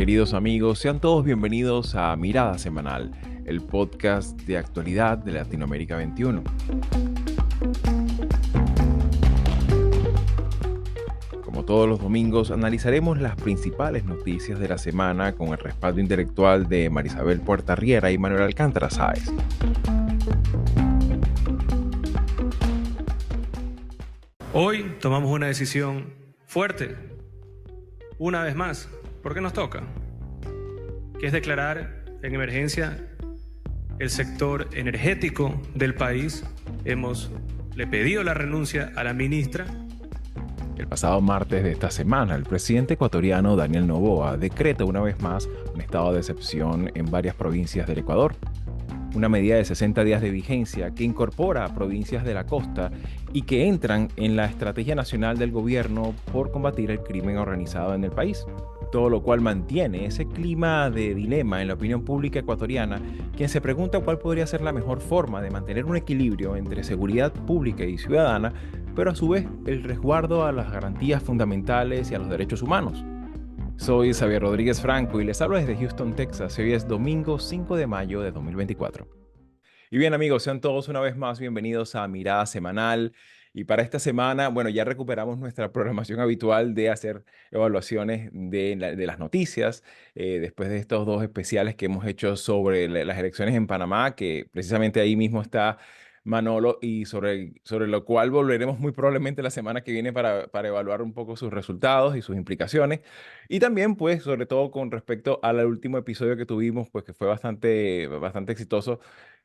Queridos amigos, sean todos bienvenidos a Mirada Semanal, el podcast de actualidad de Latinoamérica 21. Como todos los domingos, analizaremos las principales noticias de la semana con el respaldo intelectual de Marisabel Puertarriera y Manuel Alcántara Sáez. Hoy tomamos una decisión fuerte, una vez más, porque nos toca, que es declarar en emergencia el sector energético del país. Le pedido la renuncia a la ministra. El pasado martes de esta semana, el presidente ecuatoriano Daniel Noboa decreta una vez más un estado de excepción en varias provincias del Ecuador. Una medida de 60 días de vigencia que incorpora a provincias de la costa y que entran en la estrategia nacional del gobierno por combatir el crimen organizado en el país. Todo lo cual mantiene ese clima de dilema en la opinión pública ecuatoriana, quien se pregunta cuál podría ser la mejor forma de mantener un equilibrio entre seguridad pública y ciudadana, pero a su vez el resguardo a las garantías fundamentales y a los derechos humanos. Soy Xavier Rodríguez Franco y les hablo desde Houston, Texas. Hoy es domingo 5 de mayo de 2024. Y bien amigos, sean todos una vez más bienvenidos a Mirada Semanal. Y para esta semana, bueno, ya recuperamos nuestra programación habitual de hacer evaluaciones de las noticias, después de estos dos especiales que hemos hecho sobre las elecciones en Panamá, que precisamente ahí mismo está Manolo, y sobre lo cual volveremos muy probablemente la semana que viene para evaluar un poco sus resultados y sus implicaciones. Y también, pues, sobre todo con respecto al último episodio que tuvimos, pues que fue bastante exitoso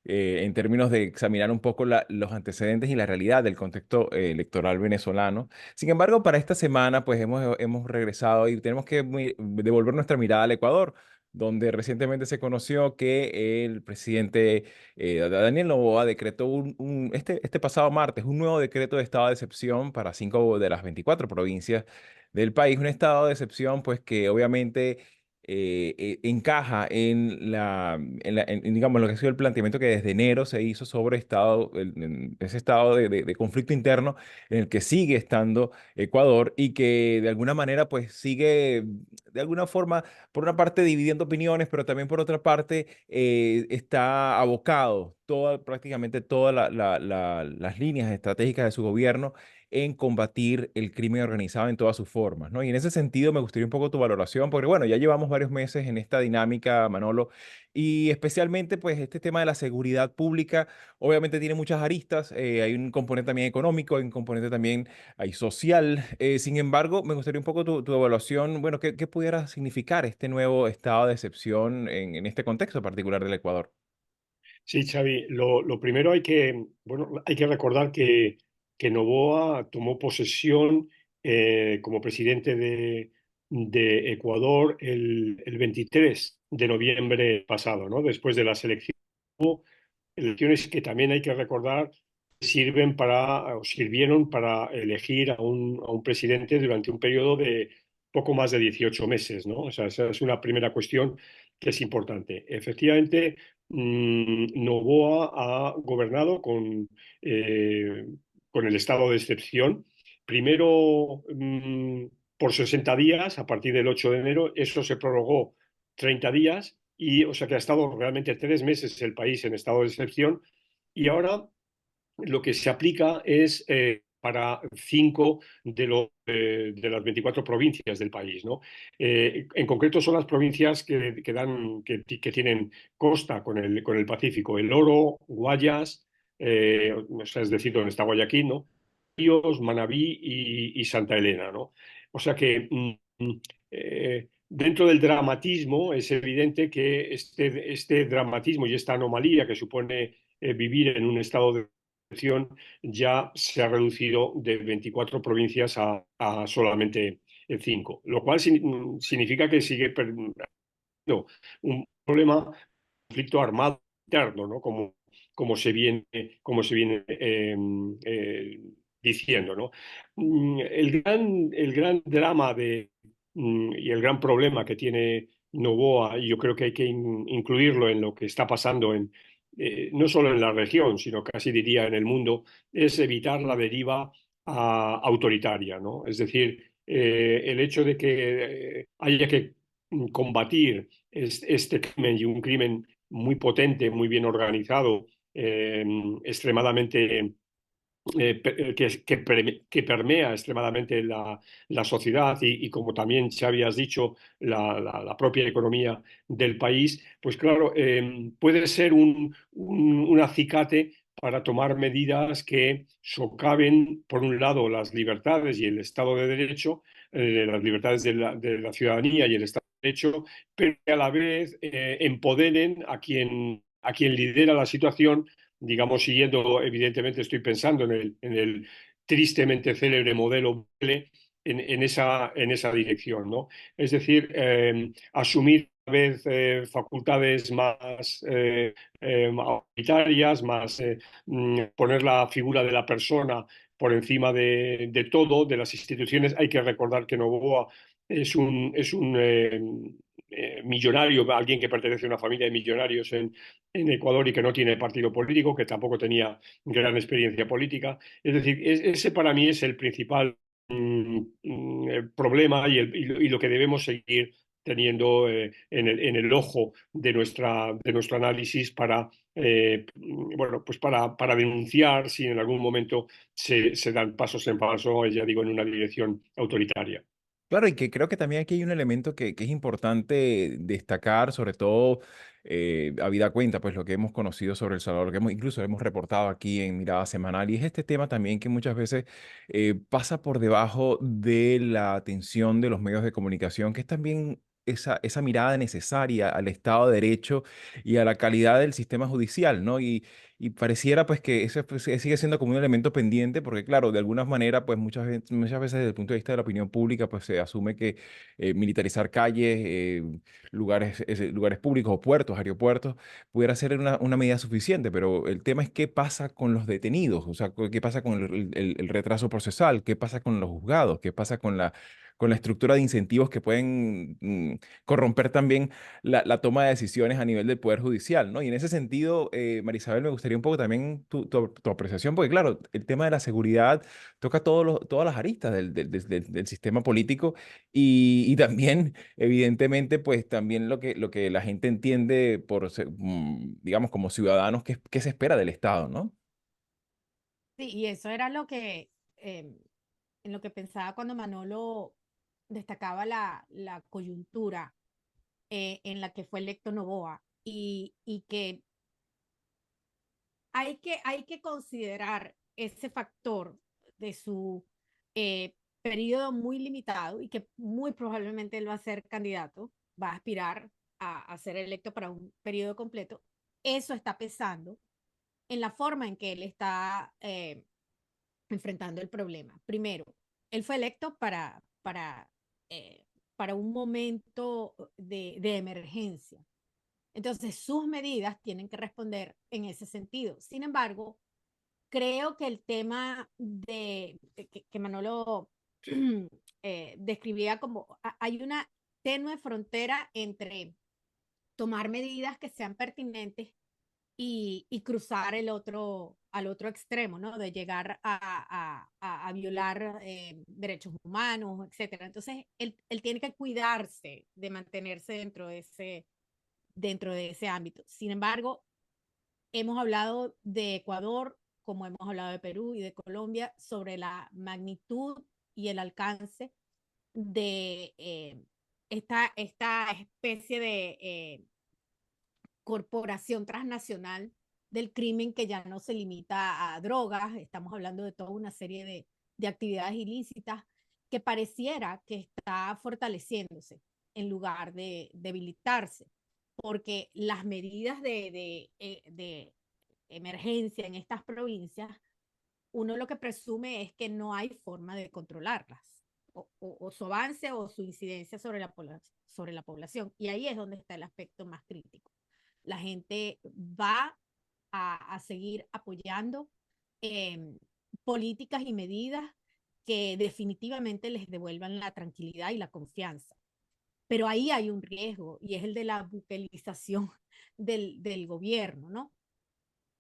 en términos de examinar un poco los antecedentes y la realidad del contexto electoral venezolano. Sin embargo, para esta semana, pues hemos regresado y tenemos que devolver nuestra mirada al Ecuador, donde recientemente se conoció que el presidente Daniel Noboa decretó este pasado martes un nuevo decreto de estado de excepción para 5 de las 24 provincias del país. Un estado de excepción, pues que obviamente encaja digamos, lo que ha sido el planteamiento que desde enero se hizo sobre ese estado de conflicto interno en el que sigue estando Ecuador y que de alguna manera pues sigue, de alguna forma, por una parte dividiendo opiniones, pero también por otra parte está abocado prácticamente todas las líneas estratégicas de su gobierno en combatir el crimen organizado en todas sus formas, ¿no? Y en ese sentido me gustaría un poco tu valoración, porque bueno, ya llevamos varios meses en esta dinámica, Manolo, y especialmente pues este tema de la seguridad pública, obviamente tiene muchas aristas, hay un componente también económico, hay un componente también hay social. Sin embargo, me gustaría un poco tu evaluación, bueno, ¿qué pudiera significar este nuevo estado de excepción en este contexto particular del Ecuador? Sí, Xavi, lo primero hay que recordar que Noboa tomó posesión como presidente de Ecuador el 23 de noviembre pasado, ¿no? Después de las elecciones. Elecciones que también hay que recordar sirvieron para elegir a un presidente durante un periodo de poco más de 18 meses, ¿no? O sea, esa es una primera cuestión que es importante. Efectivamente, Noboa ha gobernado con el estado de excepción. Primero, por 60 días, a partir del 8 de enero, eso se prorrogó 30 días, y o sea que ha estado realmente 3 meses el país en estado de excepción, y ahora lo que se aplica es para 5 de las 24 provincias del país, ¿no? En concreto son las provincias que tienen costa con el Pacífico: El Oro, Guayas, o sea, es decir, donde está Guayaquil, ¿no? Ríos, Manabí y Santa Elena, ¿no? O sea que dentro del dramatismo es evidente que este dramatismo y esta anomalía que supone vivir en un estado de excepción ya se ha reducido de 24 provincias a solamente 5, lo cual significa que sigue perdiendo un problema, conflicto armado interno, ¿no? Como se viene diciendo, ¿no? El gran drama y el gran problema que tiene Noboa, y yo creo que hay que incluirlo en lo que está pasando no solo en la región, sino casi diría en el mundo, es evitar la deriva autoritaria, ¿no? Es decir, el hecho de que haya que combatir este crimen, y un crimen muy potente, muy bien organizado, extremadamente que permea extremadamente la sociedad y, como también se habías dicho, la propia economía del país, pues claro, puede ser un acicate para tomar medidas que socaven, por un lado, las libertades y el Estado de Derecho, las libertades de la ciudadanía y el Estado de Derecho, pero que a la vez empoderen a quien lidera la situación, digamos, siguiendo, evidentemente estoy pensando en el tristemente célebre modelo Bukele, en esa dirección, ¿no? Es decir, asumir a la vez facultades más autoritarias, más poner la figura de la persona por encima de todo, de las instituciones. Hay que recordar que Noboa es un millonario, alguien que pertenece a una familia de millonarios en Ecuador y que no tiene partido político, que tampoco tenía experiencia política. Es decir, ese para mí es el principal problema y lo que debemos seguir teniendo en el ojo de nuestro análisis para, bueno, pues para denunciar si en algún momento se dan pasos en falso, ya digo, en una dirección autoritaria. Claro, y que creo que también aquí hay un elemento que es importante destacar, sobre todo habida cuenta, pues lo que hemos conocido sobre El Salvador, que incluso hemos reportado aquí en Mirada Semanal, y es este tema también que muchas veces pasa por debajo de la atención de los medios de comunicación, que es también esa mirada necesaria al Estado de Derecho y a la calidad del sistema judicial, ¿no? Y pareciera pues que eso pues, sigue siendo como un elemento pendiente, porque claro, de alguna manera pues muchas veces desde el punto de vista de la opinión pública pues se asume que militarizar calles, lugares públicos o puertos, aeropuertos, pudiera ser una medida suficiente, pero el tema es qué pasa con los detenidos, o sea, qué pasa con el retraso procesal, qué pasa con los juzgados, qué pasa con la estructura de incentivos que pueden corromper también la toma de decisiones a nivel del Poder Judicial, ¿no? Y en ese sentido, Marisabel, me gustaría un poco también tu apreciación, porque claro, el tema de la seguridad toca todas las aristas del sistema político y también, evidentemente, pues también lo que la gente entiende digamos, como ciudadanos, qué se espera del Estado, ¿no? Sí, y eso era lo que, en lo que pensaba cuando Manolo destacaba la coyuntura en la que fue electo Noboa y que hay que considerar ese factor de su periodo muy limitado y que muy probablemente él va a ser candidato, va a aspirar a ser electo para un periodo completo. Eso está pesando en la forma en que él está enfrentando el problema. Primero, él fue electo para un momento de emergencia. Entonces, sus medidas tienen que responder en ese sentido. Sin embargo, creo que el tema que Manolo describía como hay una tenue frontera entre tomar medidas que sean pertinentes y cruzar al otro extremo, ¿no? De llegar a violar derechos humanos, etcétera. Entonces, él tiene que cuidarse de mantenerse dentro de ese ámbito. Sin embargo, hemos hablado de Ecuador, como hemos hablado de Perú y de Colombia, sobre la magnitud y el alcance de esta especie de corporación transnacional del crimen que ya no se limita a drogas, estamos hablando de toda una serie de actividades ilícitas que pareciera que está fortaleciéndose en lugar de debilitarse, porque las medidas de emergencia en estas provincias, uno lo que presume es que no hay forma de controlarlas, o su avance o su incidencia sobre la población. Y ahí es donde está el aspecto más crítico. La gente va a seguir apoyando eh, políticas y medidas que definitivamente les devuelvan la tranquilidad y la confianza. Pero ahí hay un riesgo y es el de la buquelización del gobierno, ¿no?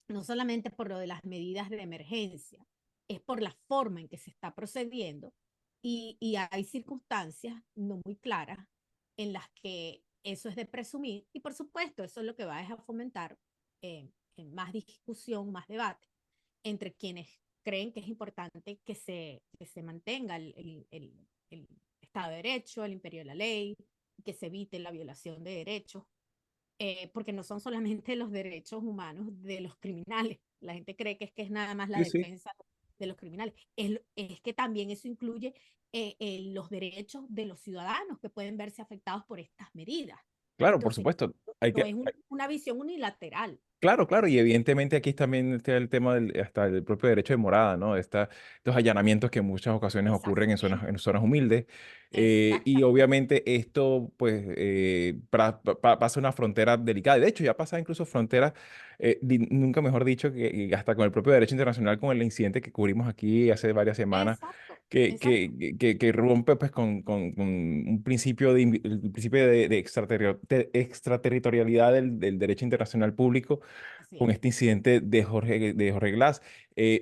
No solamente por lo de las medidas de emergencia, es por la forma en que se está procediendo y hay circunstancias no muy claras en las que eso es de presumir, y por supuesto eso es lo que va a fomentar en más discusión, más debate entre quienes creen que es importante que se mantenga el Estado de Derecho, el imperio de la ley, que se evite la violación de derechos, porque no son solamente los derechos humanos de los criminales. La gente cree que es nada más la Sí, sí. defensa de los criminales. Es que también eso incluye los derechos de los ciudadanos que pueden verse afectados por estas medidas. Claro, por Entonces, supuesto. Hay no que, es una visión unilateral. Claro, claro, y evidentemente aquí también está el tema hasta el propio derecho de morada, ¿no? Estos allanamientos que en muchas ocasiones ocurren Exactamente. en zonas humildes. Y Exactamente. obviamente esto, pues, pasa una frontera delicada. De hecho, ya pasa incluso fronteras, nunca mejor dicho, que hasta con el propio derecho internacional, con el incidente que cubrimos aquí hace varias semanas, Exacto. que, Exacto. que rompe pues con un principio el principio de extraterritorialidad del derecho internacional público Así con es. este incidente de Jorge Glass.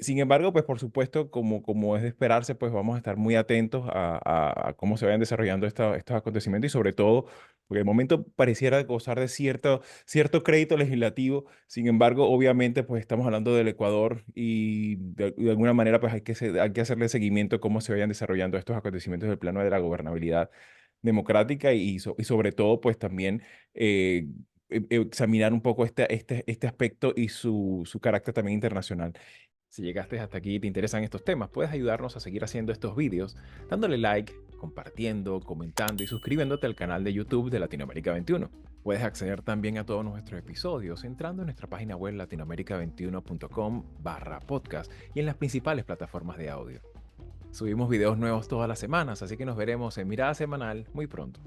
Sin embargo, pues por supuesto, como es de esperarse, pues vamos a estar muy atentos a cómo se vayan desarrollando estos acontecimientos y sobre todo, porque el momento pareciera gozar de cierto crédito legislativo. Sin embargo, obviamente, pues estamos hablando del Ecuador y de alguna manera, pues hay que hacerle seguimiento a cómo se vayan desarrollando estos acontecimientos del plano de la gobernabilidad democrática y sobre todo, pues también eh, examinar un poco este aspecto y su carácter también internacional. Si llegaste hasta aquí y te interesan estos temas, puedes ayudarnos a seguir haciendo estos vídeos, dándole like, compartiendo, comentando y suscribiéndote al canal de YouTube de Latinoamérica 21. Puedes acceder también a todos nuestros episodios entrando en nuestra página web latinoamerica21.com/podcast y en las principales plataformas de audio. Subimos videos nuevos todas las semanas, así que nos veremos en Mirada Semanal muy pronto.